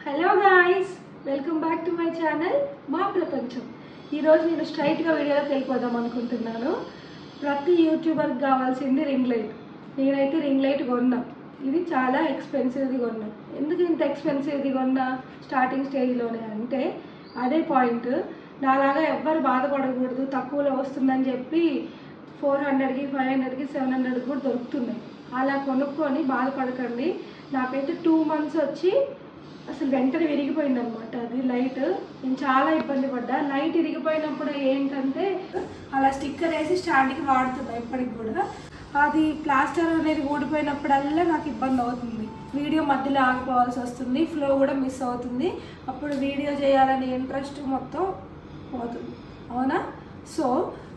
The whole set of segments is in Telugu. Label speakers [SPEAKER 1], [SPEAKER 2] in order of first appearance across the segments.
[SPEAKER 1] Hello guys, welcome back to my channel మా ప్రపంచం. ఈరోజు నేను స్ట్రైట్గా వీడియోలోకి వెళ్ళిపోదాం అనుకుంటున్నాను. ప్రతి యూట్యూబర్కి కావాల్సింది రింగ్ లైట్. నేనైతే రింగ్ లైట్ కొన్నా. ఇది చాలా ఎక్స్పెన్సివ్ది కొన్నా. ఎందుకు ఇంత ఎక్స్పెన్సివ్ది కొన్నా స్టార్టింగ్ స్టేజ్లోనే అంటే అదే పాయింట్. నాలాగా ఎవ్వరు బాధపడకూడదు, తక్కువలో వస్తుందని చెప్పి 400కి 500కి 700కి కూడా దొరుకుతున్నాయి. అలా కొనుక్కొని బాధపడకండి. నాకైతే 2 months వచ్చి అసలు వెంటనే విరిగిపోయింది అనమాట. అది లైట్ నేను చాలా ఇబ్బంది పడ్డా. లైట్ విరిగిపోయినప్పుడు ఏంటంటే అలా స్టిక్కర్ వేసి స్టాండ్కి వాడుతున్నా ఇప్పటికి కూడా. అది ప్లాస్టర్ అనేది ఊడిపోయినప్పుడల్లా నాకు ఇబ్బంది అవుతుంది. వీడియో మధ్యలో ఆగిపోవాల్సి వస్తుంది, ఫ్లో కూడా మిస్ అవుతుంది. అప్పుడు వీడియో చేయాలనే ఇంట్రెస్ట్ మొత్తం పోతుంది, అవునా? సో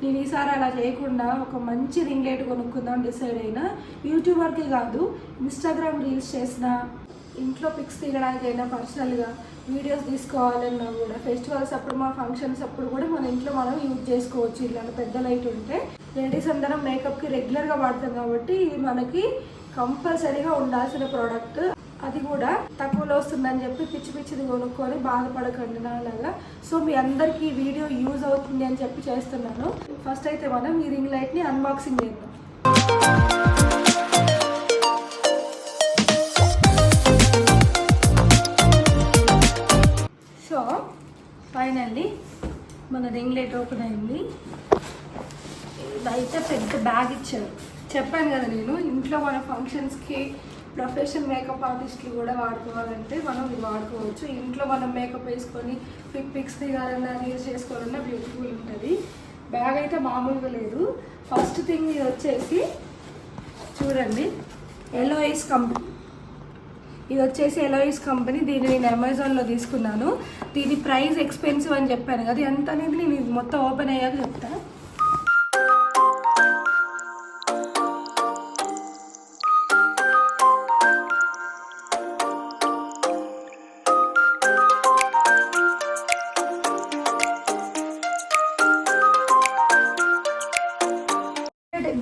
[SPEAKER 1] నేను ఈసారి అలా చేయకుండా ఒక మంచి రింగ్ లైట్ కొనుక్కుందాం డిసైడ్ అయినా. యూట్యూబర్కే కాదు, ఇన్స్టాగ్రామ్ రీల్స్ చేసిన, ఇంట్లో పిక్స్ తీయడానికైనా, పర్సనల్గా వీడియోస్ తీసుకోవాలన్నా కూడా, ఫెస్టివల్స్ అప్పుడు మా ఫంక్షన్స్ అప్పుడు కూడా మన ఇంట్లో మనం యూజ్ చేసుకోవచ్చు. ఇలాంటి పెద్ద లైట్ ఉంటే లేడీస్ అందరం మేకప్కి రెగ్యులర్గా వాడతాం కాబట్టి ఇది మనకి కంపల్సరీగా ఉండాల్సిన ప్రోడక్ట్. అది కూడా తక్కువలో వస్తుందని చెప్పి పిచ్చి పిచ్చిది కొనుక్కొని బాధపడకండి నాలాగా. సో మీ అందరికీ ఈ వీడియో యూజ్ అవుతుంది అని చెప్పి చేస్తున్నాను. ఫస్ట్ అయితే మనం ఈ రింగ్ లైట్ని అన్బాక్సింగ్ చేద్దాం. సో ఫైనల్లీ మన రింగ్ లైట్ ఓపెన్ అయింది. ఇదైతే పెద్ద బ్యాగ్ ఇచ్చారు. చెప్పాను కదా నేను ఇంట్లో మన ఫంక్షన్స్కి ప్రొఫెషనల్ మేకప్ ఆర్టిస్టులు కూడా వాడుకోవాలంటే మనం ఇది వాడుకోవచ్చు. ఇంట్లో మనం మేకప్ వేసుకొని పిక్స్ దిగాలన్నా, రీల్స్ చేసుకోవాలన్నా బ్యూటిఫుల్ ఉంటుంది. బ్యాగ్ అయితే మామూలుగా లేదు. ఫస్ట్ థింగ్ ఇది వచ్చేసి చూడండి, ఎలోయిస్ కంపెనీ. ఇది వచ్చేసి ఎలోయిస్ కంపెనీ. దీన్ని నేను అమెజాన్లో తీసుకున్నాను. దీని ప్రైస్ ఎక్స్పెన్సివ్ అని చెప్పాను కదా, ఎంత అనేది నేను ఇది మొత్తం ఓపెన్ అయ్యాక చెప్తాను.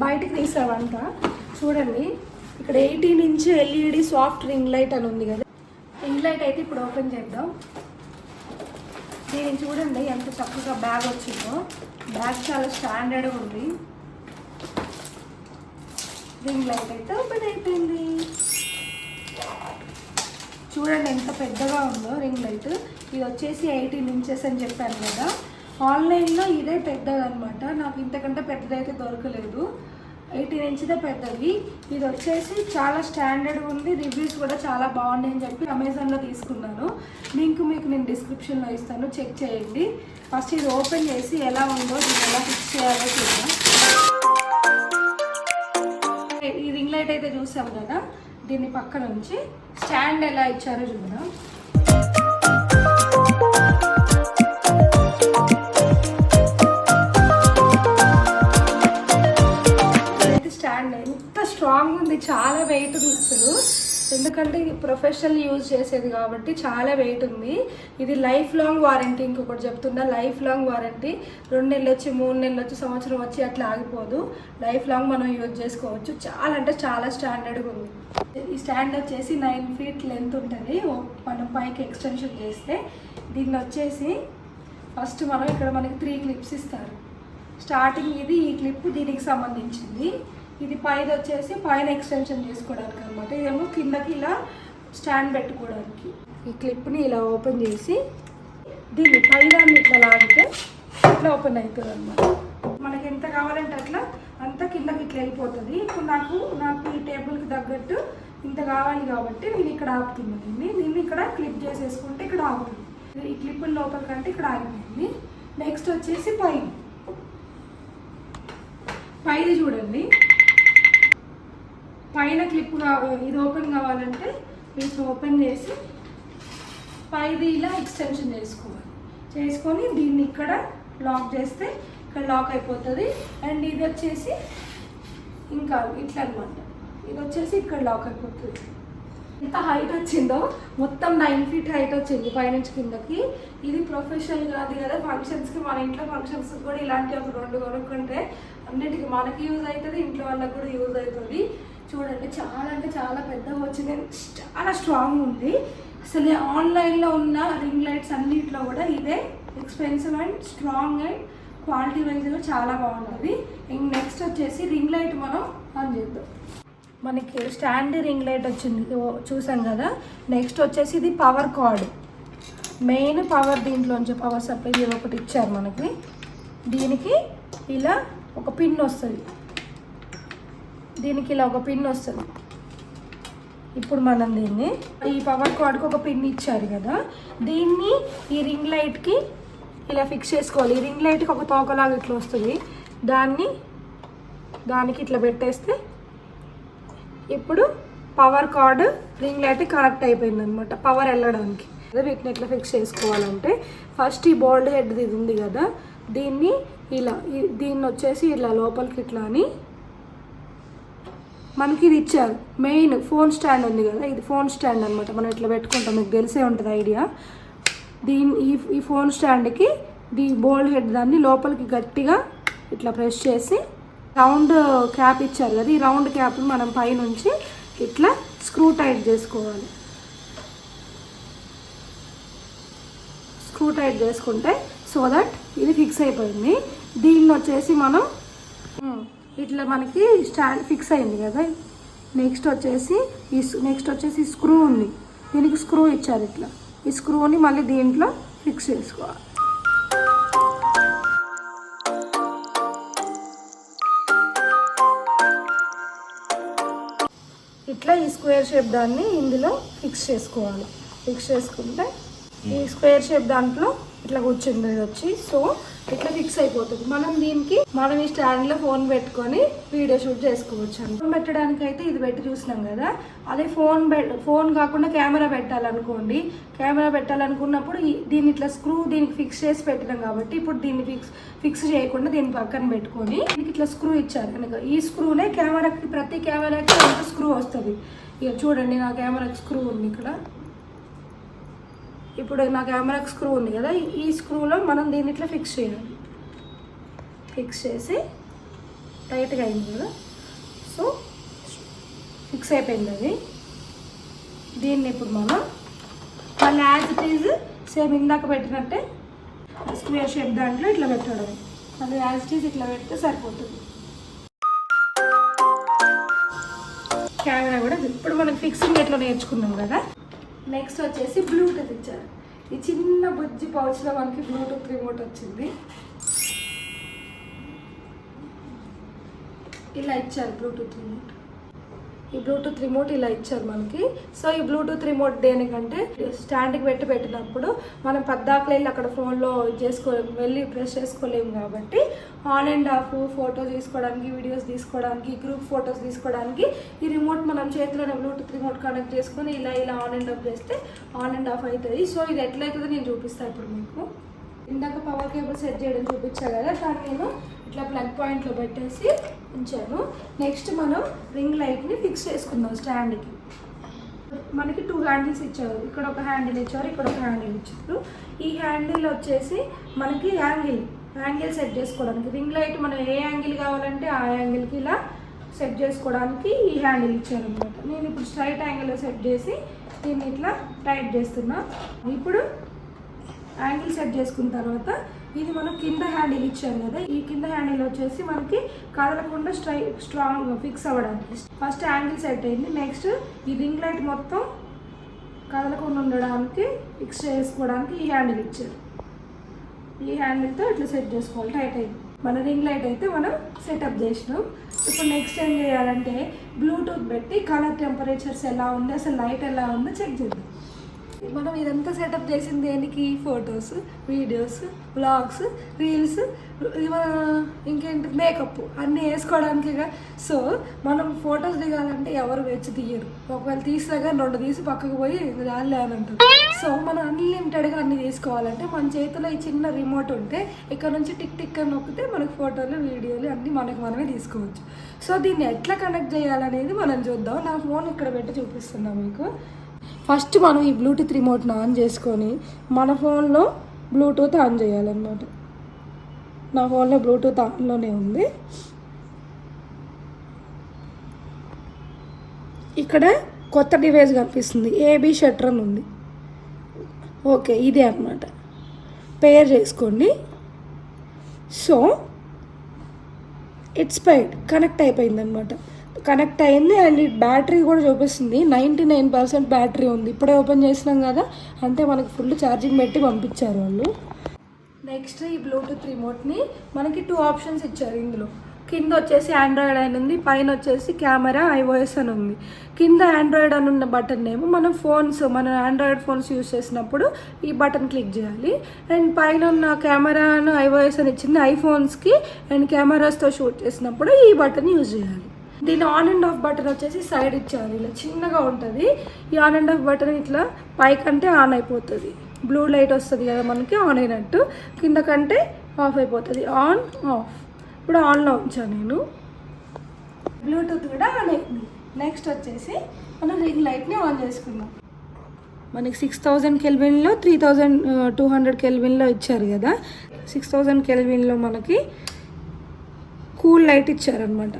[SPEAKER 1] బయటకు తీసావంట చూడండి, ఇక్కడ 18 inch LED soft ring light అని ఉంది కదా. రింగ్ లైట్ అయితే ఇప్పుడు ఓపెన్ చేద్దాం. దీన్ని చూడండి ఎంత చక్కగా బ్యాగ్ వచ్చిందో. బ్యాగ్ చాలా స్టాండర్డ్గా ఉంది. రింగ్ లైట్ అయితే ఓపెన్ అయిపోయింది. చూడండి ఎంత పెద్దగా ఉందో రింగ్ లైట్. ఇది వచ్చేసి 18 inches అని చెప్పాను కదా. ఆన్లైన్లో ఇదే పెద్దది అనమాట. నాకు ఇంతకంటే పెద్దదైతే దొరకలేదు. 18 inch పెద్దది. ఇది వచ్చేసి చాలా స్టాండర్డ్గా ఉంది. రివ్యూస్ కూడా చాలా బాగున్నాయని చెప్పి అమెజాన్లో తీసుకున్నాను. లింక్ మీకు నేను డిస్క్రిప్షన్లో ఇస్తాను, చెక్ చేయండి. ఫస్ట్ ఇది ఓపెన్ చేసి ఎలా ఉందో, దీన్ని ఎలా ఫిక్స్ చేయాలో చూద్దాం. ఈ రింగ్ లైట్ అయితే చూసాం కదా, దీన్ని పక్క నుంచి స్టాండ్ ఎలా ఇచ్చారో చూద్దాం. స్టాండ్ ఎంత స్ట్రాంగ్ ఉంది, చాలా వెయిట్ ఉంది అసలు. ఎందుకంటే ఇది ప్రొఫెషనల్ యూజ్ చేసేది కాబట్టి చాలా వెయిట్ ఉంది. ఇది లైఫ్ లాంగ్ వారంటీ. ఇంకొకటి చెప్తున్నా, లైఫ్ లాంగ్ వారంటీ. 2 నెలలు వచ్చి, 3 నెలలు వచ్చి, సంవత్సరం వచ్చి అట్లా ఆగిపోదు. లైఫ్ లాంగ్ మనం యూజ్ చేసుకోవచ్చు. చాలా అంటే చాలా స్టాండర్డ్గా ఉంది. ఈ స్టాండ్ వచ్చేసి 9 feet లెంత్ ఉంటుంది. మనం పైకి ఎక్స్టెన్షన్ చేస్తే దీన్ని వచ్చేసి ఫస్ట్ మనం ఇక్కడ మనకి 3 clips ఇస్తారు. స్టార్టింగ్ ఇది, ఈ క్లిప్ దీనికి సంబంధించింది. ఇది పైది వచ్చేసి పైన ఎక్స్టెన్షన్ చేసుకోవడానికి అనమాట. ఇదేమో కిందకి ఇలా స్టాండ్ పెట్టుకోవడానికి. ఈ క్లిప్ని ఇలా ఓపెన్ చేసి దీన్ని పైదాన్ని ఇట్లా లాగితే ఇట్లా ఓపెన్ అవుతుంది అనమాట. మనకి ఎంత కావాలంటే అట్లా అంతా కిందకి ఇట్లా వెళ్ళిపోతుంది. ఇప్పుడు నాకు ఈ టేబుల్కి తగ్గట్టు ఇంత కావాలి కాబట్టి నేను ఇక్కడ ఆపుతున్నాను. దీన్ని ఇక్కడ క్లిప్ చేసేసుకుంటే ఇక్కడ ఆగుతుంది. ఈ క్లిప్ లోపల కంటే ఇక్కడ ఆగిపోయింది. నెక్స్ట్ వచ్చేసి పైది చూడండి. పైన క్లిప్ ఇది ఓపెన్ కావాలంటే ఇది ఓపెన్ చేసి పైది ఇలా ఎక్స్టెన్షన్ చేసుకొని దీన్ని ఇక్కడ లాక్ చేస్తే ఇక్కడ లాక్ అయిపోతుంది. అండ్ ఇది వచ్చేసి ఇంకా ఇట్లా అనమాట. ఇది వచ్చేసి ఇక్కడ లాక్ అయిపోతుంది. ఎంత హైట్ వచ్చిందో, మొత్తం 9 feet హైట్ వచ్చింది పైనుంచి కిందకి. ఇది ప్రొఫెషనల్ కాదు కదా, ఫంక్షన్స్కి, మన ఇంట్లో ఫంక్షన్స్ కూడా ఇలాంటి ఒక 2 కొనుక్కుంటే అన్నిటికీ మనకి యూజ్ అవుతుంది, ఇంట్లో వాళ్ళకి కూడా యూజ్ అవుతుంది. చూడండి చాలా అంటే చాలా పెద్దగా వచ్చింది, చాలా స్ట్రాంగ్ ఉంది. అసలు ఆన్లైన్లో ఉన్న రింగ్ లైట్స్ అన్నిట్లో కూడా ఇదే expensive and strong and quality వైజ్గా చాలా బాగుంటుంది. ఇంక నెక్స్ట్ వచ్చేసి రింగ్ లైట్ మనం ఆన్ చేద్దాం. మనకి స్టాండ్ రింగ్ లైట్ వచ్చింది చూసాం కదా. నెక్స్ట్ వచ్చేసి ఇది పవర్ కార్డ్, మెయిన్ పవర్, దీంట్లోంచి పవర్ సప్లై ఇది ఒకటి ఇచ్చారు మనకి. దీనికి ఇలా ఒక పిన్ వస్తుంది, దీనికి ఇలా ఒక పిన్ వస్తుంది. ఇప్పుడు మనం దీన్ని ఈ పవర్ కార్డ్కి ఒక పిన్ ఇచ్చారు కదా, దీన్ని ఈ రింగ్ లైట్కి ఇలా ఫిక్స్ చేసుకోవాలి. ఈ రింగ్ లైట్కి ఒక తోకలాగా ఇట్లా వస్తుంది, దానికి ఇట్లా పెట్టేస్తే ఇప్పుడు power card ring light connect అయిపోయింది అనమాట పవర్ వెళ్ళడానికి. అదే వీటిని ఎట్లా ఫిక్స్ చేసుకోవాలంటే ఫస్ట్ ఈ బోల్డ్ హెడ్ ఇది ఉంది కదా, దీన్ని వచ్చేసి ఇలా లోపలికి ఇట్లా అని మనకి ఇది ఇచ్చారు. మెయిన్ ఫోన్ స్టాండ్ ఉంది కదా, ఇది ఫోన్ స్టాండ్ అనమాట. మనం ఇట్లా పెట్టుకుంటాం, మీకు తెలిసే ఉంటుంది ఐడియా. ఈ ఫోన్ స్టాండ్కి బోల్డ్ హెడ్ దాన్ని లోపలికి గట్టిగా ఇట్లా ప్రెస్ చేసి రౌండ్ క్యాప్ ఇచ్చారు కదా, ఈ రౌండ్ క్యాప్ని మనం పైనుంచి ఇట్లా స్క్రూ టైట్ చేసుకోవాలి. స్క్రూ టైట్ చేసుకుంటే సో దట్ ఇది ఫిక్స్ అయిపోయింది. దీన్ని వచ్చేసి మనం ఇట్లా మనకి స్టాండ్ ఫిక్స్ అయింది కదా. నెక్స్ట్ వచ్చేసి స్క్రూ ఉంది, దీనికి స్క్రూ ఇచ్చారు ఇట్లా. ఈ స్క్రూని మళ్ళీ దీంట్లో ఫిక్స్ చేసుకోవాలి. ఇట్లా ఈ స్క్వేర్ షేప్ దాన్ని ఇందులో ఫిక్స్ చేసుకోవాలి. ఫిక్స్ చేసుకుంటే ఈ స్క్వేర్ షేప్ దాంట్లో ఇట్లా కూర్చుంది వచ్చి, సో ఇట్లా ఫిక్స్ అయిపోతుంది. మనం ఈ స్టాండ్లో ఫోన్ పెట్టుకొని వీడియో షూట్ చేసుకోవచ్చు. ఫోన్ పెట్టడానికి అయితే ఇది పెట్టి చూసినాం కదా, అదే ఫోన్ కాకుండా కెమెరా పెట్టాలనుకున్నప్పుడు దీన్ని ఇట్లా స్క్రూ దీనికి ఫిక్స్ చేసి పెట్టినాం కాబట్టి ఇప్పుడు దీన్ని ఫిక్స్ చేయకుండా దీన్ని పక్కన పెట్టుకొని దీనికి ఇట్లా స్క్రూ ఇచ్చారు కనుక ఈ స్క్రూనే ప్రతి కెమెరాకి ఒక స్క్రూ వస్తుంది. ఇక చూడండి, నా కెమెరాకి స్క్రూ ఉంది ఇక్కడ. ఇప్పుడు నా కెమెరాకి స్క్రూ ఉంది కదా, ఈ స్క్రూలో మనం దీన్ని ఇట్లా ఫిక్స్ చేయాలి. ఫిక్స్ చేసి టైట్గా అయింది కదా, సో ఫిక్స్ అయిపోయింది అది. దీన్ని ఇప్పుడు మనం మళ్ళీ యాజ్ ఇట్ ఈజ్ సేమ్ ఇందాక పెట్టినట్టే స్క్వేర్ షేప్ దాంట్లో ఇట్లా పెట్టడం. మళ్ళీ యాజ్ ఇట్ ఈజ్ ఇట్లా పెడితే సరిపోతుంది. కెమెరా కూడా ఇప్పుడు మనం ఫిక్సింగ్ ఎట్లా నేర్చుకున్నాం కదా. నెక్స్ట్ వచ్చేసి బ్లూటూత్ ఇచ్చారు. ఈ చిన్న బుజ్జి పౌచ్లో మనకి బ్లూటూత్ రిమోట్ వచ్చింది. ఇలా ఇచ్చారు బ్లూటూత్ రిమోట్. ఈ బ్లూటూత్ రిమోట్ ఇలా ఇచ్చారు మనకి. సో ఈ బ్లూటూత్ రిమోట్ దేనికంటే స్టాండ్కి పెట్టినప్పుడు మనం పద్దాకలు వెళ్ళి అక్కడ ఫోన్లో వెళ్ళి ప్రెస్ చేసుకోలేము కాబట్టి ఆన్ అండ్ ఆఫ్ ఫోటోస్ తీసుకోవడానికి, వీడియోస్ తీసుకోవడానికి, గ్రూప్ ఫొటోస్ తీసుకోవడానికి ఈ రిమోట్ మనం చేతిలోనే బ్లూటూత్ రిమోట్ కనెక్ట్ చేసుకొని ఇలా ఆన్ అండ్ ఆఫ్ చేస్తే ఆన్ అండ్ ఆఫ్ అవుతుంది. సో ఇది ఎట్లయితుందో నేను చూపిస్తాను ఇప్పుడు మీకు. ఇందాక పవర్ కేబుల్ సెట్ చేయడం చూపించాను కదా, దాన్ని నేను ఇట్లా ప్లగ్ పాయింట్లో పెట్టేసి ఉంచాను. నెక్స్ట్ మనం రింగ్ లైట్ని ఫిక్స్ చేసుకుందాం స్టాండ్కి. మనకి 2 హ్యాండిల్స్ ఇచ్చారు, ఇక్కడ ఒక హ్యాండిల్ ఇచ్చారు, ఇక్కడ ఒక హ్యాండిల్ ఇచ్చారు. ఈ హ్యాండిల్ వచ్చేసి మనకి యాంగిల్ సెట్ చేసుకోవడానికి, రింగ్ లైట్ మనం ఏ యాంగిల్ కావాలంటే ఆ యాంగిల్కి ఇలా సెట్ చేసుకోవడానికి ఈ హ్యాండిల్ ఇచ్చారు అనమాట. నేను ఇప్పుడు స్ట్రైట్ యాంగిల్లో సెట్ చేసి దీన్ని ఇట్లా టైట్ చేస్తున్నా. ఇప్పుడు యాంగిల్ సెట్ చేసుకున్న తర్వాత ఇది మనం కింద హ్యాండిల్ ఇచ్చారు కదా, ఈ కింద హ్యాండిల్ వచ్చేసి మనకి కదలకుండా స్ట్రాంగ్ ఫిక్స్ అవ్వడానికి ఫస్ట్ యాంగిల్ సెట్ అయింది. నెక్స్ట్ ఈ రింగ్ లైట్ మొత్తం కదలకుండా ఉండడానికి ఫిక్స్ చేసుకోవడానికి ఈ హ్యాండిల్ ఇచ్చారు. ఈ హ్యాండిల్తో ఇట్లా సెట్ చేసుకోవాలి. టైట్ అయింది మన రింగ్ లైట్ అయితే మనం సెటప్ చేసినాం. ఇప్పుడు నెక్స్ట్ ఏం చేయాలంటే బ్లూటూత్ పెట్టి కలర్ టెంపరేచర్స్ ఎలా ఉంది, అసలు లైట్ ఎలా ఉందో చెక్ చేద్దాం. మనం ఇదంతా సెటప్ చేసింది దేనికి? ఫొటోస్, వీడియోస్, వ్లాగ్స్, రీల్స్, ఇంకేంటి మేకప్ అన్నీ వేసుకోవడానికిగా. సో మనం ఫొటోస్ దిగాలంటే ఎవరు వెచ్చి తీయరు. ఒకవేళ తీసాగా 2 తీసి పక్కకు పోయి రాలే అని అంటారు. సో మనం అన్లిమిటెడ్గా అన్నీ తీసుకోవాలంటే మన చేతిలో ఈ చిన్న రిమోట్ ఉంటే ఇక్కడ నుంచి టిక్ టిక్ అని నొక్కితే మనకు ఫోటోలు, వీడియోలు అన్నీ మనమే తీసుకోవచ్చు. సో దీన్ని ఎట్లా కనెక్ట్ చేయాలనేది మనం చూద్దాం. నా ఫోన్ ఇక్కడ పెట్టి చూపిస్తున్నాం మీకు. ఫస్ట్ మనం ఈ బ్లూటూత్ రిమోట్ని ఆన్ చేసుకొని మన ఫోన్లో బ్లూటూత్ ఆన్ చేయాలన్నమాట. నా ఫోన్లో బ్లూటూత్ ఆన్లోనే ఉంది. ఇక్కడ కొత్త డివైస్ కనిపిస్తుంది, ఏబీ షట్టర్ అని ఉంది. ఓకే, ఇదే అన్నమాట. పేర్ చేసుకోండి. సో ఇట్స్ పైడ్ కనెక్ట్ అయిపోయింది అనమాట. కనెక్ట్ అయింది అండ్ బ్యాటరీ కూడా చూపిస్తుంది 99% బ్యాటరీ ఉంది. ఇప్పుడే ఓపెన్ చేసినాం కదా, అంటే మనకి ఫుల్ ఛార్జింగ్ పెట్టి పంపించారు వాళ్ళు. నెక్స్ట్ ఈ బ్లూటూత్ రిమోట్ని మనకి 2 ఆప్షన్స్ ఇచ్చారు. ఇందులో కింద వచ్చేసి ఆండ్రాయిడ్ అని ఉంది, పైన వచ్చేసి కెమెరా iOS అని ఉంది. కింద ఆండ్రాయిడ్ అని ఉన్న బటన్ ఏమో మన ఆండ్రాయిడ్ ఫోన్స్ యూస్ చేసినప్పుడు ఈ బటన్ క్లిక్ చేయాలి. అండ్ పైన ఉన్న కెమెరాను iOS అని ఇచ్చింది ఐఫోన్స్కి అండ్ కెమెరాస్తో షూట్ చేసినప్పుడు ఈ బటన్ యూజ్ చేయాలి. దీని ఆన్ అండ్ ఆఫ్ బటన్ వచ్చేసి సైడ్ ఇచ్చారు, ఇలా చిన్నగా ఉంటుంది. ఈ ఆన్ అండ్ ఆఫ్ బటన్ ఇట్లా పైకంటే ఆన్ అయిపోతుంది, బ్లూ లైట్ వస్తుంది కదా మనకి ఆన్ అయినట్టు, కింద కంటే ఆఫ్ అయిపోతుంది, ఆన్ ఆఫ్. ఇప్పుడు ఆన్లో ఉంచాను నేను. బ్లూటూత్ కూడా ఆన్ అయింది. నెక్స్ట్ వచ్చేసి మనం రింగ్ లైట్ని ఆన్ చేసుకుందాం. మనకి 6000 కెల్విన్లో 3200 కెల్విన్లో ఇచ్చారు కదా. 6000 కెల్విన్లో మనకి కూల్ లైట్ ఇచ్చారనమాట.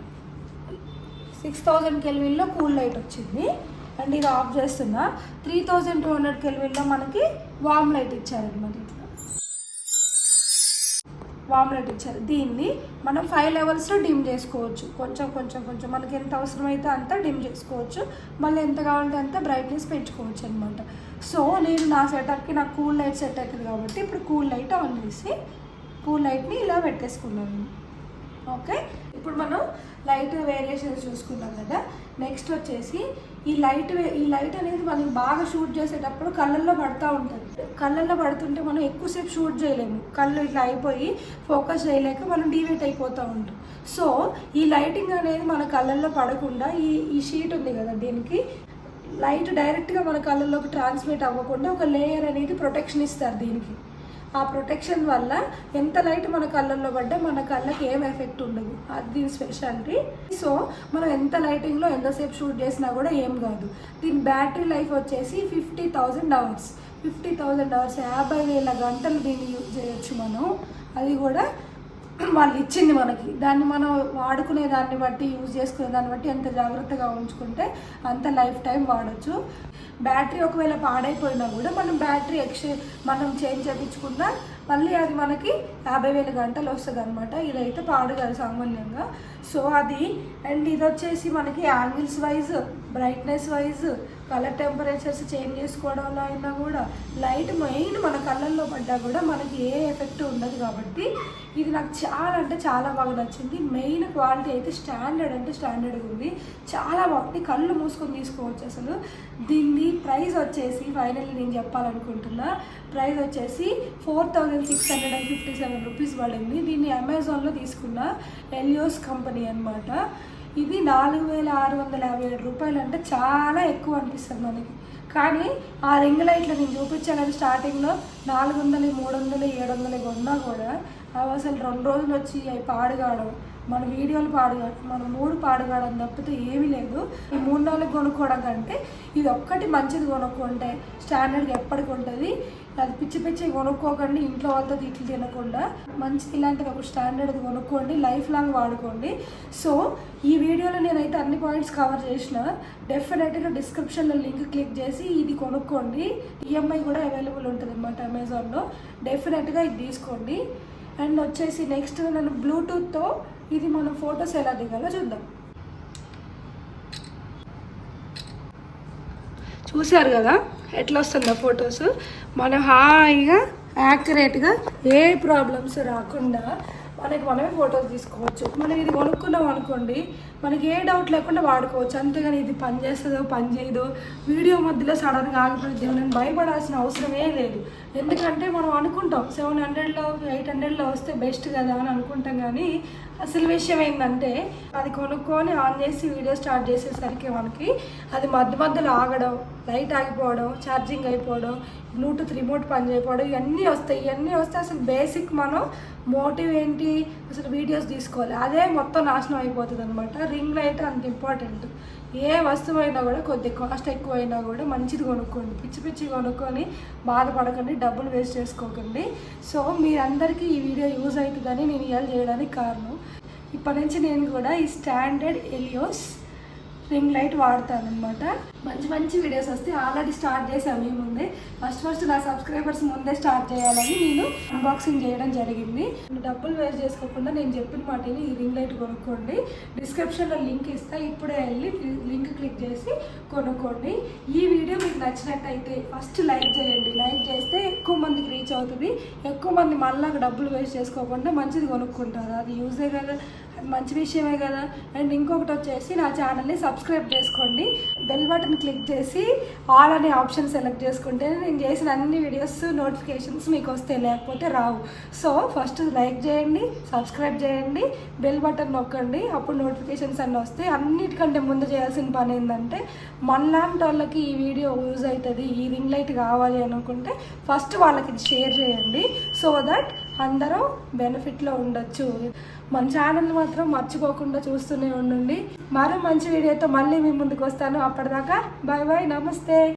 [SPEAKER 1] 6000 కెల్విన్లో కూల్ లైట్ వచ్చింది. అండ్ ఇది ఆఫ్ చేస్తున్నా. 3200 కెల్విన్లో మనకి వామ్ లైట్ ఇచ్చారనమాట. ఇట్లా వామ్ లైట్ ఇచ్చారు. దీన్ని మనం 5 లెవెల్స్లో డిమ్ చేసుకోవచ్చు. కొంచెం కొంచెం కొంచెం మనకి ఎంత అవసరమైతే అంత డిమ్ చేసుకోవచ్చు. మళ్ళీ ఎంత కావాలంటే అంత బ్రైట్నెస్ పెంచుకోవచ్చు అనమాట. సో నేను నా సెటప్కి నాకు కూల్ లైట్ సెట్ అవుతుంది కాబట్టి ఇప్పుడు కూల్ లైట్ ఆన్ చేసి కూల్ లైట్ని ఇలా పెట్టేసుకున్నాను. ఓకే, ఇప్పుడు మనం లైట్ వేరియేషన్స్ చూసుకున్నాం కదా. నెక్స్ట్ వచ్చేసి ఈ లైట్ అనేది మనం బాగా షూట్ చేసేటప్పుడు కళ్ళల్లో పడుతూ ఉంటుంది. కళ్ళల్లో పడుతుంటే మనం ఎక్కువసేపు షూట్ చేయలేము, కళ్ళు ఇట్లా అయిపోయి ఫోకస్ చేయలేక మనం డీవేట్ అయిపోతూ ఉంటాం. సో ఈ లైటింగ్ అనేది మన కళ్ళల్లో పడకుండా ఈ షీట్ ఉంది కదా, దీనికి లైట్ డైరెక్ట్గా మన కళ్ళల్లోకి ట్రాన్స్మిట్ అవ్వకుండా ఒక లేయర్ అనేది ప్రొటెక్షన్ ఇస్తారు దీనికి. ఆ ప్రొటెక్షన్ వల్ల ఎంత లైట్ మన కళ్ళల్లో పడ్డా మన కళ్ళకి ఏం ఎఫెక్ట్ ఉండదు, అది దీని స్పెషాలిటీ. సో మనం ఎంత లైటింగ్లో ఎంతసేపు షూట్ చేసినా కూడా ఏం కాదు. దీని బ్యాటరీ లైఫ్ వచ్చేసి 50,000 అవర్స్. 50,000 అవర్స్ 50,000 గంటలు దీన్ని యూజ్ చేయొచ్చు మనం. అది కూడా వాళ్ళు ఇచ్చింది మనకి. దాన్ని మనం వాడుకునే దాన్ని బట్టి, యూజ్ చేసుకునే దాన్ని బట్టి ఎంత జాగ్రత్తగా ఉంచుకుంటే అంత లైఫ్ టైం వాడచ్చు. బ్యాటరీ ఒకవేళ పాడైపోయినా కూడా మనం బ్యాటరీ మనం చేంజ్ చేయించుకున్నా మళ్ళీ అది మనకి 50,000 గంటలు వస్తుంది అనమాట. ఇదైతే పాడు కాదు సామాన్యంగా. సో అది. అండ్ ఇది వచ్చేసి మనకి angles wise, brightness wise, colour temperatures change చేసుకోవడంలో అయినా కూడా, లైట్ మెయిన్ మన కళ్ళల్లో పడ్డా కూడా మనకి ఏ ఎఫెక్ట్ ఉండదు. కాబట్టి ఇది నాకు చాలా అంటే చాలా బాగా నచ్చింది. మెయిన్ క్వాలిటీ అయితే స్టాండర్డ్ అంటే స్టాండర్డ్గా ఉంది, చాలా బాగుంది. కళ్ళు మూసుకొని తీసుకోవచ్చు అసలు. దీన్ని ప్రైస్ వచ్చేసి ఫైనల్లీ నేను చెప్పాలనుకుంటున్నా, ప్రైస్ వచ్చేసి 4,657 రూపీస్ పడింది. దీన్ని అమెజాన్లో తీసుకున్న, ఎలియోస్ కంపెనీ అనమాట. ఇది 4,657 రూపాయలు అంటే చాలా ఎక్కువ అనిపిస్తుంది మనకి. కానీ ఆ రింగ్ లైట్లో నేను చూపించాను స్టార్టింగ్లో 400, 300, 700 కొన్నా కూడా అవి అసలు 2 రోజులు వచ్చి అవి పాడుగాడం, మన వీడియోలు పాడుగాడు, మన మూడు పాడుగాడని తప్పితే ఏమీ లేదు. ఈ 3-4 కొనుక్కోవడం కంటే ఇది ఒక్కటి మంచిది కొనుక్కుంటే స్టాండర్డ్గా ఎప్పటికి ఉంటుంది. అది పిచ్చి పిచ్చి కొనుక్కోకండి, ఇంట్లో వాళ్ళతో ఇట్లు తినకుండా మంచిది ఇలాంటిది ఒక స్టాండర్డ్ కొనుక్కోండి, లైఫ్ లాంగ్ వాడుకోండి. సో ఈ వీడియోలో నేనైతే అన్ని పాయింట్స్ కవర్ చేసిన. డెఫినెట్గా డిస్క్రిప్షన్లో లింక్ క్లిక్ చేసి ఇది కొనుక్కోండి. ఈఎంఐ కూడా అవైలబుల్ ఉంటుంది అన్నమాట అమెజాన్లో. డెఫినెట్గా ఇది తీసుకోండి. అండ్ వచ్చేసి నెక్స్ట్ నేను బ్లూటూత్తో ఇది మనం ఫొటోస్ ఎలా దిగాలో చూద్దాం. చూశారు కదా ఎట్లా వస్తుందో ఫొటోస్. మనం హాయిగా యాక్యురేట్గా ఏ ప్రాబ్లమ్స్ రాకుండా మనమే ఫొటోస్ తీసుకోవచ్చు. మనం ఇది కొనుక్కున్నాం అనుకోండి, మనకి ఏ డౌట్ లేకుండా వాడుకోవచ్చు. అంతేగాని ఇది పని చేస్తుందో పని చేయదో, వీడియో మధ్యలో సడన్గా ఆగిపోతే నేను భయపడాల్సిన అవసరమే లేదు. ఎందుకంటే మనం అనుకుంటాం 700లో 800లో వస్తే బెస్ట్ కదా అని అనుకుంటాం. కానీ అసలు విషయం ఏంటంటే అది కొనుక్కొని ఆన్ చేసి వీడియో స్టార్ట్ చేసేసరికి మనకి అది మధ్యలో ఆగడం, లైట్ ఆగిపోవడం, ఛార్జింగ్ అయిపోవడం, బ్లూటూత్ రిమోట్ పని చేయకపోవడం, ఇవన్నీ వస్తాయి. ఇవన్నీ వస్తే అసలు బేసిక్ మనం మోటివ్ ఏంటి, అసలు వీడియోస్ తీసుకోవాలి, అదే మొత్తం నాశనం అయిపోతుంది అనమాట. రింగ్ లైట్ అంత ఇంపార్టెంట్. ఏ వస్తువు అయినా కూడా కొద్ది కాస్ట్ ఎక్కువ అయినా కూడా మంచిది కొనుక్కోండి. పిచ్చి పిచ్చి కొనుక్కొని బాధపడకండి, డబ్బులు వేస్ట్ చేసుకోకండి. సో మీరందరికీ ఈ వీడియో యూజ్ అవుతుందని నేను ఇవాళ చేయడానికి కారణం. ఇప్పటి నుంచి నేను కూడా ఈ స్టాండర్డ్ ఎలియోస్ రింగ్ లైట్ వాడతాను అనమాట. మంచి మంచి వీడియోస్ వస్తే ఆల్రెడీ స్టార్ట్ చేశాను ఈ ముందే. ఫస్ట్ నా సబ్స్క్రైబర్స్ ముందే స్టార్ట్ చేయాలని నేను అన్బాక్సింగ్ చేయడం జరిగింది. డబ్బులు వేస్ట్ చేసుకోకుండా నేను చెప్పిన మాటని ఈ రింగ్ లైట్ కొనుక్కోండి. డిస్క్రిప్షన్లో లింక్ ఇస్తా, ఇప్పుడే వెళ్ళి లింక్ క్లిక్ చేసి కొనుక్కోండి. ఈ వీడియో మీకు నచ్చినట్టయితే ఫస్ట్ లైక్ చేయండి. లైక్ చేస్తే ఎక్కువ మందికి రీచ్ అవుతుంది. ఎక్కువ మంది మళ్ళీ డబ్బులు వేస్ట్ చేసుకోకుండా మంచిది కొనుక్కుంటారు. అది యూజే కదా, అది మంచి విషయమే కదా. అండ్ ఇంకొకటి వచ్చేసి నా ఛానల్ని సబ్స్క్రైబ్ చేసుకోండి. బెల్ బటన్ క్లిక్ చేసి ఆల్ అనే ఆప్షన్ సెలెక్ట్ చేసుకుంటే నేను చేసిన అన్ని వీడియోస్ నోటిఫికేషన్స్ మీకు వస్తాయి, లేకపోతే రావు. సో ఫస్ట్ లైక్ చేయండి, సబ్స్క్రైబ్ చేయండి, బెల్ బటన్ నొక్కండి, అప్పుడు నోటిఫికేషన్స్ అన్నీ వస్తాయి. అన్నిటికంటే ముందు చేయాల్సిన పని ఏంటంటే మనలాంటి వాళ్ళకి ఈ వీడియో యూజ్ అవుతుంది, ఈ రింగ్ లైట్ కావాలి అనుకుంటే ఫస్ట్ వాళ్ళకి షేర్ చేయండి. సో దట్ అందరూ బెనిఫిట్లో ఉండొచ్చు. మన ఛానల్ మాత్రం మర్చిపోకుండా చూస్తూనే ఉండండి. మరో మంచి వీడియోతో మళ్ళీ మీ ముందుకు వస్తాను. అప్పటిదాకా బాయ్ బాయ్, నమస్తే.